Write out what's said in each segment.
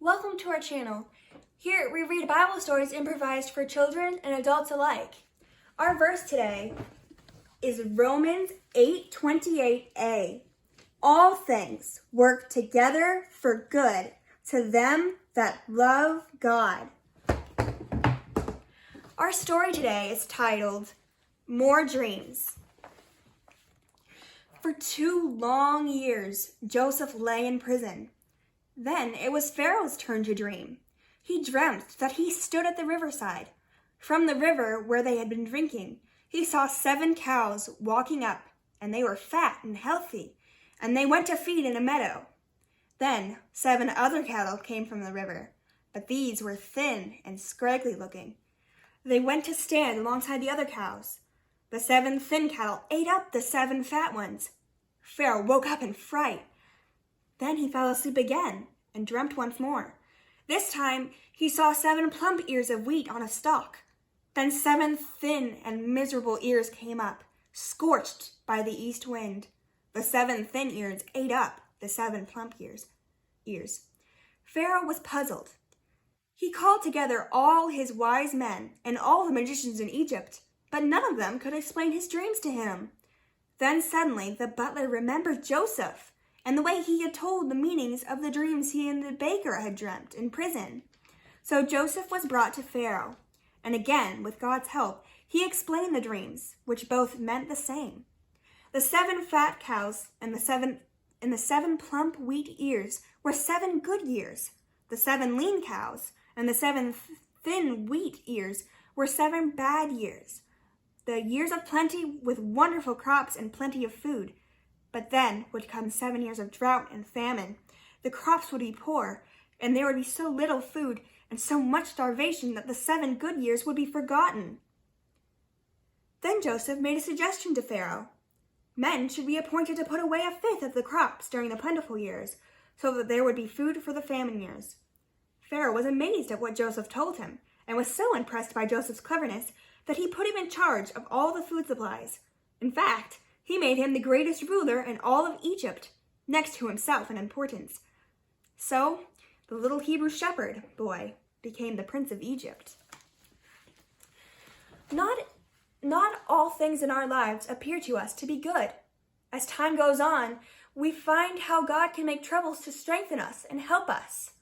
Welcome to our channel. Here we read Bible stories improvised for children and adults alike. Our verse today is Romans 8:28a. All things work together for good to them that love God. Our story today is titled More Dreams. For 2 long years, Joseph lay in prison. Then it was Pharaoh's turn to dream. He dreamt that he stood at the riverside. From the river where they had been drinking, he saw 7 cows walking up, and they were fat and healthy, and they went to feed in a meadow. Then 7 other cattle came from the river, but these were thin and scraggly looking. They went to stand alongside the other cows. The 7 thin cattle ate up the 7 fat ones. Pharaoh woke up in fright. Then he fell asleep again and dreamt once more. This time he saw 7 plump ears of wheat on a stalk. Then 7 thin and miserable ears came up, scorched by the east wind. The 7 thin ears ate up the 7 plump ears. Pharaoh was puzzled. He called together all his wise men and all the magicians in Egypt, but none of them could explain his dreams to him. Then suddenly the butler remembered Joseph and the way he had told the meanings of the dreams he and the baker had dreamt in prison. So Joseph was brought to Pharaoh, and again, with God's help, he explained the dreams, which both meant the same. The 7 fat cows and the 7 plump wheat ears were 7 good years. The 7 lean cows and the 7 thin wheat ears were 7 bad years. The years of plenty with wonderful crops and plenty of food. But then would come 7 years of drought and famine. The crops would be poor, and there would be so little food and so much starvation that the 7 good years would be forgotten. Then Joseph made a suggestion to Pharaoh. Men should be appointed to put away 1/5 of the crops during the plentiful years, so that there would be food for the famine years. Pharaoh was amazed at what Joseph told him, and was so impressed by Joseph's cleverness that he put him in charge of all the food supplies. In fact, he made him the greatest ruler in all of Egypt, next to himself in importance. So, the little Hebrew shepherd boy became the prince of Egypt. Not all things in our lives appear to us to be good. As time goes on, we find how God can make troubles to strengthen us and help us.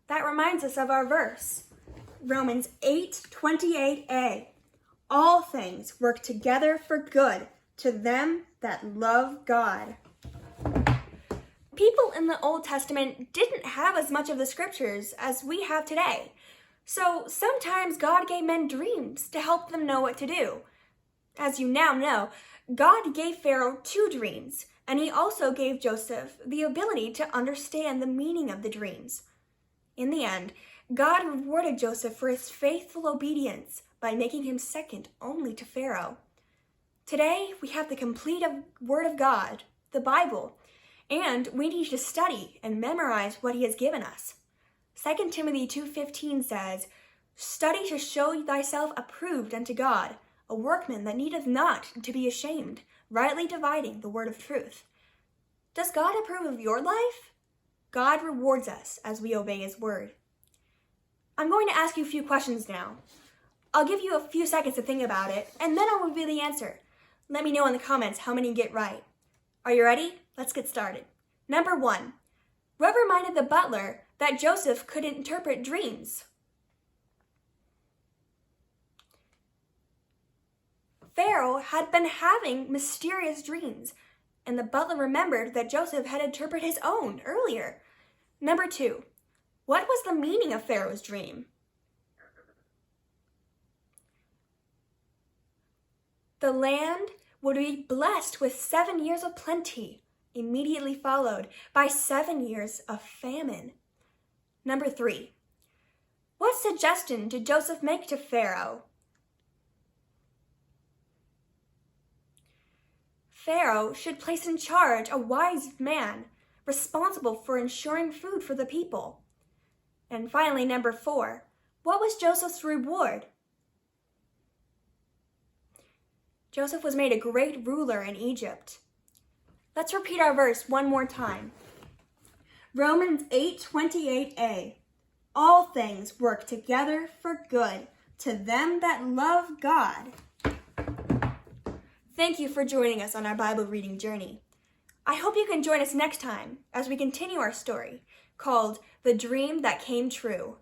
That reminds us of our verse, Romans 8:28a. All things work together for good to them that love God. People in the Old Testament didn't have as much of the scriptures as we have today. So sometimes God gave men dreams to help them know what to do. As you now know, God gave Pharaoh 2 dreams, and he also gave Joseph the ability to understand the meaning of the dreams. In the end, God rewarded Joseph for his faithful obedience by making him second only to Pharaoh. Today, we have the complete Word of God, the Bible, and we need to study and memorize what he has given us. 2 Timothy 2:15 says, "Study to show thyself approved unto God, a workman that needeth not to be ashamed, rightly dividing the word of truth." Does God approve of your life? God rewards us as we obey his word. I'm going to ask you a few questions now. I'll give you a few seconds to think about it, and then I'll reveal the answer. Let me know in the comments how many you get right. Are you ready? Let's get started. Number 1. What reminded the butler that Joseph could interpret dreams? Pharaoh had been having mysterious dreams, and the butler remembered that Joseph had interpreted his own earlier. Number 2. What was the meaning of Pharaoh's dream? The land would be blessed with 7 years of plenty, immediately followed by 7 years of famine. Number 3. What suggestion did Joseph make to Pharaoh? Pharaoh should place in charge a wise man responsible for ensuring food for the people. And finally, number 4. What was Joseph's reward? Joseph was made a great ruler in Egypt. Let's repeat our verse one more time. Romans 8:28a. all things work together for good to them that love God. Thank you for joining us on our Bible reading journey. I hope you can join us next time as we continue our story called The Dream That Came True.